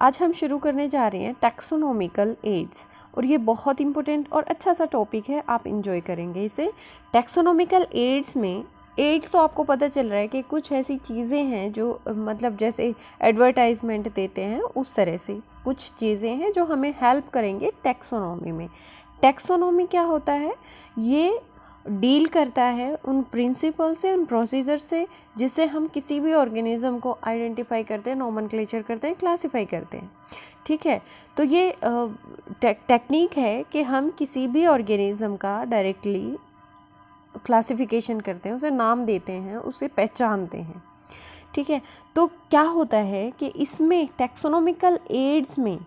आज हम शुरू करने जा रहे हैं टैक्सोनॉमिकल एड्स, और ये बहुत इंपॉर्टेंट और अच्छा सा टॉपिक है, आप इंजॉय करेंगे इसे। टैक्सोनॉमिकल एड्स में एड्स तो आपको पता चल रहा है कि कुछ ऐसी चीज़ें हैं जो मतलब जैसे एडवर्टाइजमेंट देते हैं उस तरह से कुछ चीज़ें हैं जो हमें हेल्प करेंगे टैक्सोनॉमी में। टैक्सोनॉमी क्या होता है? ये डील करता है उन प्रिंसिपल से, उन प्रोसीजर से जिससे हम किसी भी ऑर्गेनिज्म को आइडेंटिफाई करते हैं, नोमेनक्लेचर करते हैं, क्लासिफाई करते हैं। ठीक है, तो ये टेक्निक है कि हम किसी भी ऑर्गेनिज्म का डायरेक्टली क्लासिफिकेशन करते हैं, उसे नाम देते हैं, उसे पहचानते हैं। ठीक है, तो क्या होता है कि इसमें टैक्सोनॉमिकल एड्स में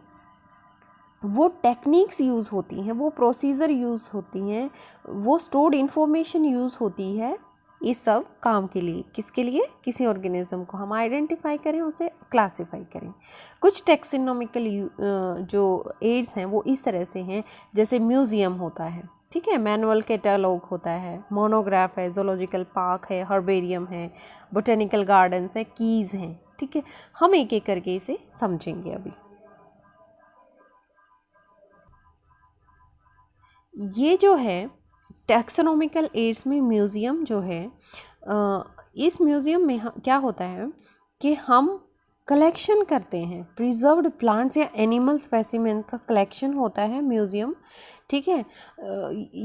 वो टेक्निक्स यूज़ होती हैं, वो प्रोसीजर यूज़ होती हैं, वो स्टोर्ड इन्फॉर्मेशन यूज़ होती है इस सब काम के लिए। किसके लिए? किसी ऑर्गेनिज्म को हम आइडेंटिफाई करें, उसे क्लासिफाई करें। कुछ टैक्सोनॉमिकल जो एड्स हैं वो इस तरह से हैं, जैसे म्यूज़ियम होता है, ठीक है, मैनुअल कैटलॉग होता है, मोनोग्राफ है, जोलॉजिकल पार्क है, हर्बेरियम है, बोटेनिकल गार्डन्स है, कीज़ हैं। ठीक है, हम एक एक करके इसे समझेंगे अभी। ये जो है टैक्सोनॉमिकल एड्स में म्यूज़ियम जो है, इस म्यूज़ियम में क्या होता है कि हम कलेक्शन करते हैं प्रिजर्व्ड प्लांट्स या एनिमल स्पेसिमेन का कलेक्शन होता है म्यूज़ियम। ठीक है,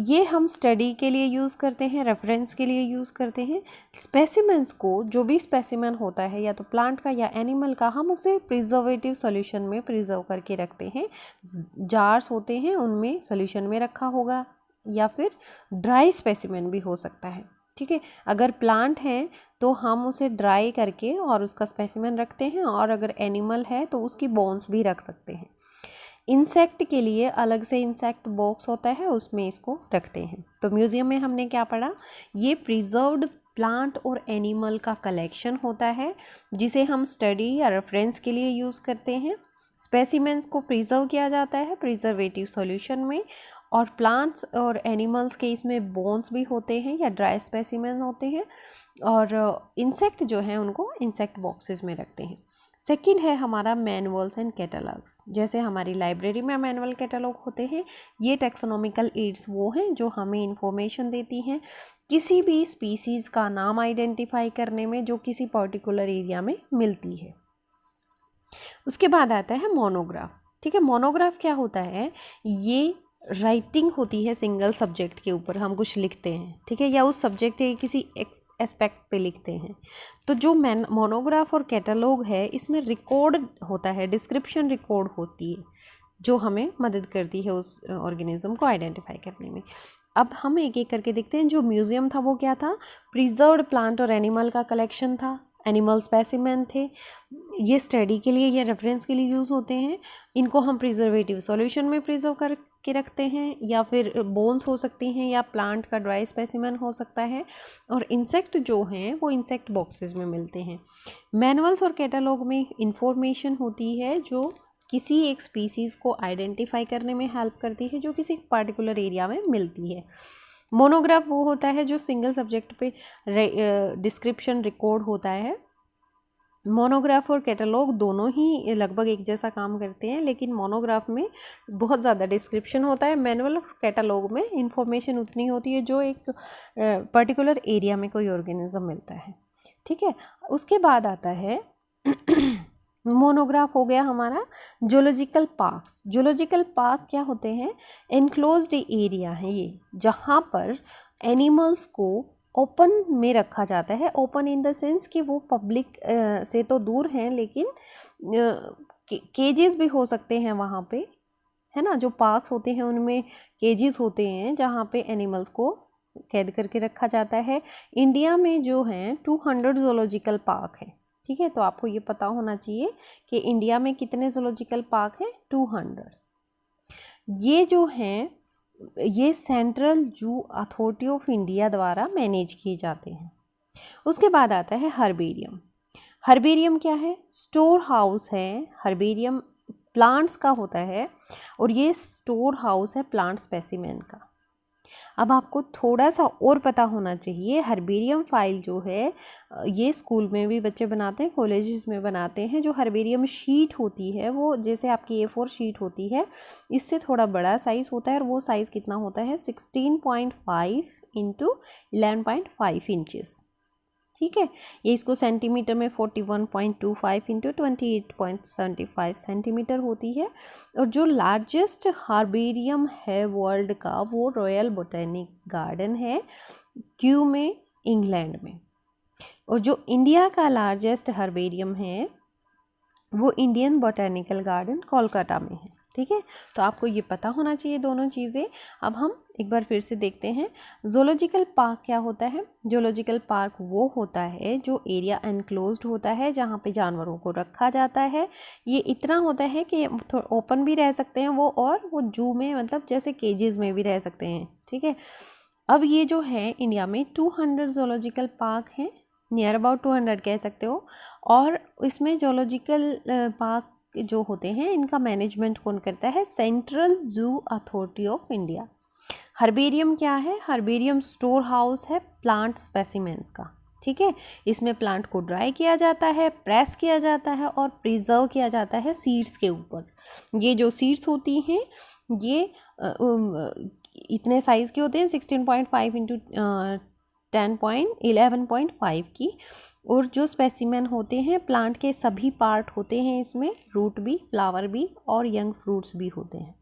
ये हम स्टडी के लिए यूज़ करते हैं, रेफरेंस के लिए यूज़ करते हैं। स्पेसिमेंस को, जो भी स्पेसिमेन होता है या तो प्लांट का या एनिमल का, हम उसे प्रिजर्वेटिव सॉल्यूशन में प्रिजर्व करके रखते हैं। जार्स होते हैं, उनमें सॉल्यूशन में रखा होगा, या फिर ड्राई स्पेसिमेन भी हो सकता है। ठीक है, अगर प्लांट है तो हम उसे ड्राई करके और उसका स्पेसिमेन रखते हैं, और अगर एनिमल है तो उसकी बोन्स भी रख सकते हैं। इंसेक्ट के लिए अलग से इंसेक्ट बॉक्स होता है, उसमें इसको रखते हैं। तो म्यूज़ियम में हमने क्या पढ़ा? ये प्रिजर्व्ड प्लांट और एनिमल का कलेक्शन होता है जिसे हम स्टडी या रेफरेंस के लिए यूज़ करते हैं। स्पेसिमेंस को प्रिजर्व किया जाता है प्रिजर्वेटिव सॉल्यूशन में, और प्लांट्स और एनिमल्स के इसमें बोन्स भी होते हैं या ड्राई स्पेसिमेन होते हैं, और इंसेक्ट जो हैं उनको इंसेक्ट बॉक्सेस में रखते हैं। सेकंड है हमारा मैनुअल्स एंड कैटलॉग्स। जैसे हमारी लाइब्रेरी में मैनुअल कैटलॉग होते हैं, ये टैक्सोनॉमिकल एड्स वो हैं जो हमें इंफॉर्मेशन देती हैं किसी भी स्पीसीज़ का नाम आइडेंटिफाई करने में जो किसी पर्टिकुलर एरिया में मिलती है। उसके बाद आता है मोनोग्राफ। ठीक है, मोनोग्राफ क्या होता है? ये राइटिंग होती है सिंगल सब्जेक्ट के ऊपर, हम कुछ लिखते हैं, ठीक है, या उस सब्जेक्ट के किसी एस्पेक्ट पे लिखते हैं। तो जो मोनोग्राफ और कैटलॉग है, इसमें रिकॉर्ड होता है, डिस्क्रिप्शन रिकॉर्ड होती है जो हमें मदद करती है उस ऑर्गेनिज्म को आइडेंटिफाई करने में। अब हम एक एक करके देखते हैं। जो म्यूज़ियम था वो क्या था? प्रिजर्व्ड प्लांट और एनिमल का कलेक्शन था, एनिमल स्पेसिमेन थे। ये स्टडी के लिए या रेफरेंस के लिए यूज़ होते हैं। इनको हम प्रिजर्वेटिव सॉल्यूशन में प्रिजर्व करके रखते हैं, या फिर बोन्स हो सकती हैं, या प्लांट का ड्राई स्पेसिमेन हो सकता है। और इंसेक्ट जो हैं वो इंसेक्ट बॉक्सेस में मिलते हैं। मैनुअल्स और कैटलॉग में इंफॉर्मेशन होती है जो किसी एक स्पीसीज़ को आइडेंटिफाई करने में हेल्प करती है, जो किसी पर्टिकुलर एरिया में मिलती है। मोनोग्राफ वो होता है जो सिंगल सब्जेक्ट पे डिस्क्रिप्शन रिकॉर्ड होता है। मोनोग्राफ और कैटलॉग दोनों ही लगभग एक जैसा काम करते हैं, लेकिन मोनोग्राफ में बहुत ज़्यादा डिस्क्रिप्शन होता है, मैनुअल और कैटलॉग में इंफॉर्मेशन उतनी होती है जो एक पर्टिकुलर एरिया में कोई ऑर्गेनिज्म मिलता है। ठीक है, उसके बाद आता है मोनोग्राफ हो गया हमारा जूलॉजिकल पार्क्स। जूलॉजिकल पार्क क्या होते हैं? एनक्लोज्ड एरिया है ये, जहाँ पर एनिमल्स को ओपन में रखा जाता है। ओपन इन द सेंस कि वो पब्लिक से तो दूर हैं, लेकिन केजेस भी हो सकते हैं वहाँ पे, है ना। जो पार्क्स होते हैं उनमें केजेस होते हैं जहाँ पे एनिमल्स को कैद करके रखा जाता है। इंडिया में जो हैं 200 जूलॉजिकल पार्क है। ठीक है, तो आपको ये पता होना चाहिए कि इंडिया में कितने जूलॉजिकल पार्क हैं? 200। ये जो हैं ये central zoo authority of India द्वारा मैनेज किए जाते हैं। उसके बाद आता है हर्बेरियम। हर्बेरियम क्या है? स्टोर हाउस है। हर्बेरियम प्लांट्स का होता है, और ये स्टोर हाउस है प्लांट स्पेसिमेन का। अब आपको थोड़ा सा और पता होना चाहिए, हर्बेरियम फाइल जो है ये स्कूल में भी बच्चे बनाते हैं, कॉलेजेस में बनाते हैं। जो हर्बेरियम शीट होती है वो जैसे आपकी A4 शीट होती है, इससे थोड़ा बड़ा साइज़ होता है, और वो साइज़ कितना होता है 16.5 इंटू 11.5 इंचेस। ठीक है, ये इसको सेंटीमीटर में 41.25 इंटू 28.75 सेंटीमीटर होती है। और जो लार्जेस्ट हार्बेरियम है वर्ल्ड का वो रॉयल बोटेनिक गार्डन है क्यू में, इंग्लैंड में। और जो इंडिया का लार्जेस्ट हार्बेरियम है वो इंडियन बोटेनिकल गार्डन कोलकाता में है। ठीक है, तो आपको ये पता होना चाहिए दोनों चीज़ें। अब हम एक बार फिर से देखते हैं ज़ूलॉजिकल पार्क क्या होता है। ज़ूलॉजिकल पार्क वो होता है जो एरिया एनक्लोज्ड होता है, जहाँ पे जानवरों को रखा जाता है। ये इतना होता है कि ओपन भी रह सकते हैं वो, और वो जू में मतलब जैसे केजेस में भी रह सकते हैं। ठीक है, अब ये जो है इंडिया में 200 ज़ूलॉजिकल पार्क हैं, नियर अबाउट 200 कह सकते हो। और इसमें ज़ूलॉजिकल पार्क जो होते हैं इनका मैनेजमेंट कौन करता है, central zoo authority of India. Herbarium क्या है, हर्बेरियम स्टोर हाउस है प्लांट स्पेसिमेंस का। ठीक है, इसमें प्लांट को ड्राई किया जाता है, प्रेस किया जाता है और प्रिजर्व किया जाता है सीड्स के ऊपर। ये जो सीड्स होती हैं ये इतने साइज़ के होते हैं 16.5 इंटू 11.5 की। और जो स्पेसिमेन होते हैं प्लांट के सभी पार्ट होते हैं इसमें, रूट भी, फ्लावर भी और यंग फ्रूट्स भी होते हैं।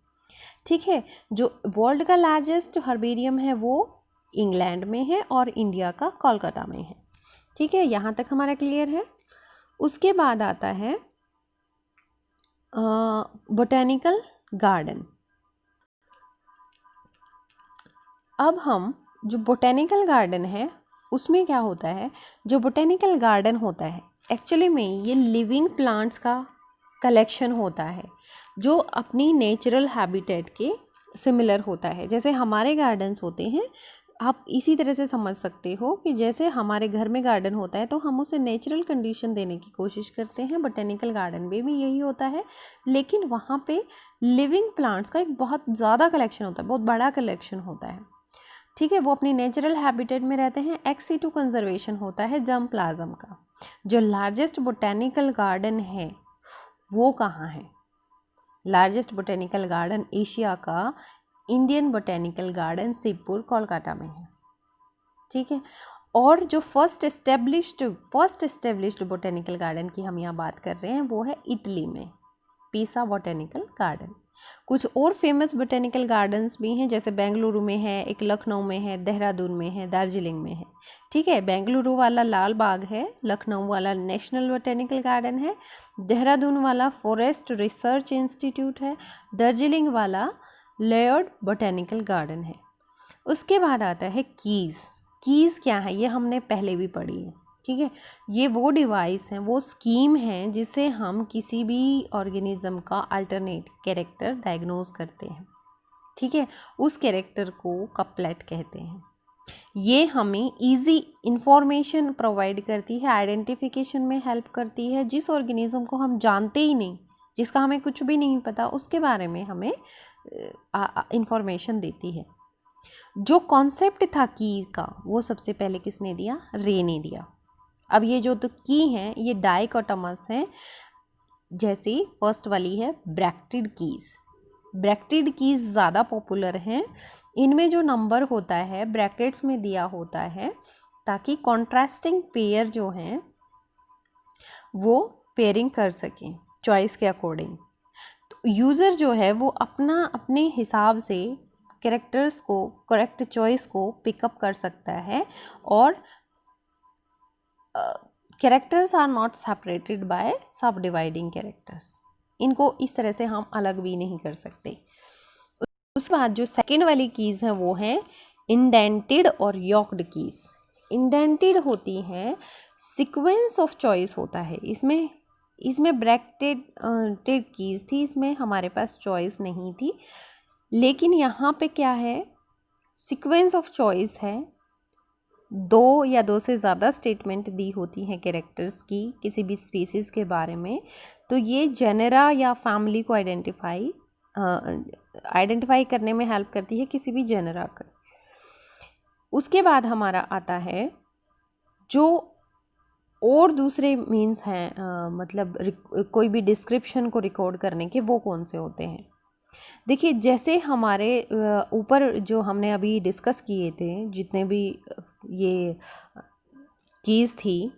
ठीक है, जो वर्ल्ड का लार्जेस्ट हर्बेरियम है वो इंग्लैंड में है और इंडिया का कोलकाता में है। ठीक है, यहाँ तक हमारा क्लियर है। उसके बाद आता है बोटेनिकल गार्डन। अब हम जो बोटेनिकल गार्डन है उसमें क्या होता है, जो बोटेनिकल गार्डन होता है एक्चुअली में ये लिविंग प्लांट्स का कलेक्शन होता है जो अपनी नेचुरल हैबिटेट के सिमिलर होता है। जैसे हमारे गार्डन्स होते हैं, आप इसी तरह से समझ सकते हो कि जैसे हमारे घर में गार्डन होता है तो हम उसे नेचुरल कंडीशन देने की कोशिश करते हैं, बोटेनिकल गार्डन में भी यही होता है। लेकिन वहाँ पे लिविंग प्लांट्स का एक बहुत ज़्यादा कलेक्शन होता है, बहुत बड़ा कलेक्शन होता है। ठीक है, वो अपनी नेचुरल हैबिटेट में रहते हैं। एक्स-सिटू कंजर्वेशन होता है जर्मप्लाज्म का। जो लार्जेस्ट बोटेनिकल गार्डन है वो कहाँ है, लार्जेस्ट बोटेनिकल गार्डन एशिया का Indian botanical garden Shivpur Kolkata में है। ठीक है, और जो फर्स्ट एस्टेब्लिश्ड बोटेनिकल गार्डन की हम यहाँ बात कर रहे हैं वो है इटली में, पीसा बोटेनिकल गार्डन। कुछ और फेमस बोटेनिकल गार्डन्स भी हैं, जैसे बेंगलुरु में है, एक लखनऊ में है, देहरादून में है, दार्जिलिंग में है। ठीक है, बेंगलुरु वाला लाल बाग है, लखनऊ वाला नेशनल बोटेनिकल गार्डन है, देहरादून वाला फॉरेस्ट रिसर्च इंस्टीट्यूट है, दार्जिलिंग वाला लेयर्ड बोटेनिकल गार्डन है। उसके बाद आता है कीज़। कीज़ क्या है ये हमने पहले भी पढ़ी है। ठीक है, ये वो डिवाइस हैं, वो स्कीम है जिससे हम किसी भी ऑर्गेनिज्म का अल्टरनेट कैरेक्टर डायग्नोज करते हैं। ठीक है, उस कैरेक्टर को कपलेट कहते हैं। ये हमें इजी इंफॉर्मेशन प्रोवाइड करती है, आइडेंटिफिकेशन में हेल्प करती है। जिस ऑर्गेनिज्म को हम जानते ही नहीं, जिसका हमें कुछ भी नहीं पता, उसके बारे में हमें इंफॉर्मेशन देती है। जो कॉन्सेप्ट था की का वो सबसे पहले किसने दिया, रे ने दिया। अब ये जो तो की हैं ये डाइकोटोमस हैं, जैसे फर्स्ट वाली है ब्रैक्टेड कीज़। ब्रैक्टेड कीज़ ज़्यादा पॉपुलर हैं। इनमें जो नंबर होता है ब्रैकेट्स में दिया होता है ताकि कॉन्ट्रास्टिंग पेयर जो हैं वो पेयरिंग कर सकें चॉइस के अकॉर्डिंग। तो यूज़र जो है वो अपने हिसाब से कैरेक्टर्स को, करेक्ट चॉइस को पिकअप कर सकता है। और characters are not separated by sub dividing characters, इनको इस तरह से हम अलग भी नहीं कर सकते। उसके बाद जो सेकंड वाली कीज़ हैं वो हैं इंडेंटेड और यॉक्ड कीज़। इंडेंटेड होती हैं, सीक्वेंस ऑफ चॉइस होता है इसमें ब्रैकेटेड कीज़ थी, इसमें हमारे पास चॉइस नहीं थी। लेकिन यहाँ पे क्या है, सीक्वेंस ऑफ चॉइस है। 2 या 2 से ज़्यादा स्टेटमेंट दी होती हैं कैरेक्टर्स की किसी भी स्पीसीज़ के बारे में, तो ये जेनेरा या फैमिली को आइडेंटिफाई करने में हेल्प करती है, किसी भी जेनेरा का। उसके बाद हमारा आता है जो और दूसरे मीन्स हैं, मतलब कोई भी डिस्क्रिप्शन को रिकॉर्ड करने के, वो कौन से होते हैं। देखिए जैसे हमारे ऊपर जो हमने अभी डिस्कस किए थे, जितने भी ये कीज़ थी,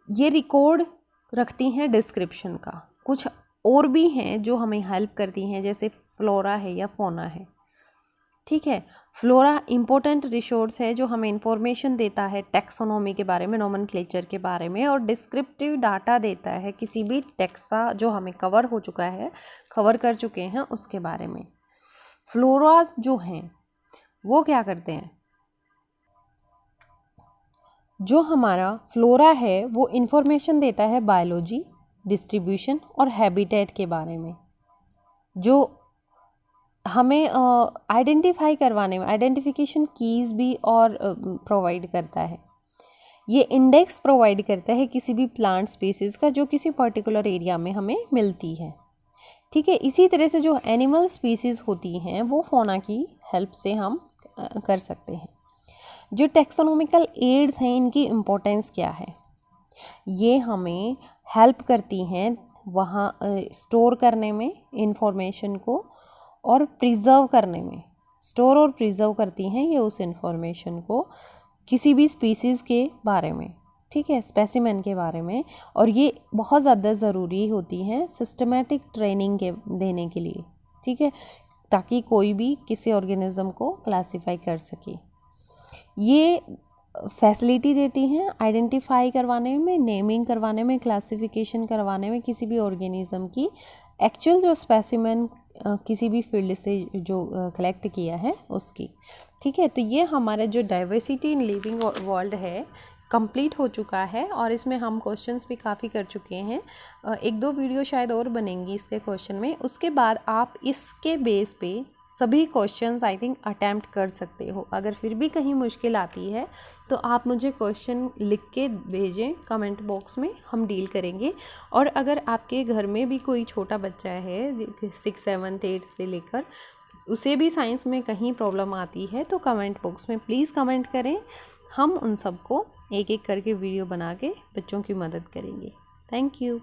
ये रिकॉर्ड रखती हैं डिस्क्रिप्शन का। कुछ और भी हैं जो हमें हेल्प करती हैं, जैसे फ्लोरा है या फोना है। ठीक है, फ्लोरा इम्पोर्टेंट रिसोर्स है जो हमें इंफॉर्मेशन देता है टैक्सोनॉमी के बारे में, नोमेनक्लेचर के बारे में, और डिस्क्रिप्टिव डाटा देता है किसी भी टैक्सा जो हमें कवर हो चुका है, कवर कर चुके हैं, उसके बारे में। फ्लोरास जो हैं वो क्या करते हैं, जो हमारा फ्लोरा है वो इंफॉर्मेशन देता है बायोलॉजी, डिस्ट्रीब्यूशन और हैबिटेट के बारे में, जो हमें आइडेंटिफाई करवाने में आइडेंटिफिकेशन कीज़ भी और प्रोवाइड करता है। ये इंडेक्स प्रोवाइड करता है किसी भी प्लांट स्पीसीज़ का जो किसी पर्टिकुलर एरिया में हमें मिलती है। ठीक है, इसी तरह से जो एनिमल स्पीसीज़ होती हैं वो फोना की हेल्प से हम कर सकते हैं। जो टैक्सोनॉमिकल एड्स हैं, इनकी इम्पोर्टेंस क्या है, ये हमें हेल्प करती हैं वहाँ स्टोर करने में इंफॉर्मेशन को, और प्रिज़र्व करने में। स्टोर और प्रिज़र्व करती हैं ये उस इंफॉर्मेशन को किसी भी स्पीसीज़ के बारे में, ठीक है, स्पेसिमेन के बारे में। और ये बहुत ज़्यादा ज़रूरी होती हैं सिस्टमेटिक ट्रेनिंग के देने के लिए, ठीक है, ताकि कोई भी किसी ऑर्गेनिज्म को क्लासीफाई कर सके। ये फैसिलिटी देती हैं आइडेंटिफाई करवाने में, नेमिंग करवाने में, क्लासिफिकेशन करवाने में किसी भी ऑर्गेनिज्म की एक्चुअल जो स्पेसिमेन किसी भी फील्ड से जो कलेक्ट किया है उसकी। ठीक है, तो ये हमारा जो डाइवर्सिटी इन लिविंग वर्ल्ड है कंप्लीट हो चुका है, और इसमें हम क्वेश्चंस भी काफ़ी कर चुके हैं। एक दो वीडियो शायद और बनेंगी इसके क्वेश्चन में। उसके बाद आप इसके बेस पे सभी क्वेश्चंस आई थिंक अटैम्प्ट कर सकते हो। अगर फिर भी कहीं मुश्किल आती है तो आप मुझे क्वेश्चन लिख के भेजें कमेंट बॉक्स में, हम डील करेंगे। और अगर आपके घर में भी कोई छोटा बच्चा है 6, 7, 8 से लेकर, उसे भी साइंस में कहीं प्रॉब्लम आती है तो कमेंट बॉक्स में प्लीज़ कमेंट करें। हम उन सबको एक एक करके वीडियो बना के बच्चों की मदद करेंगे। Thank you.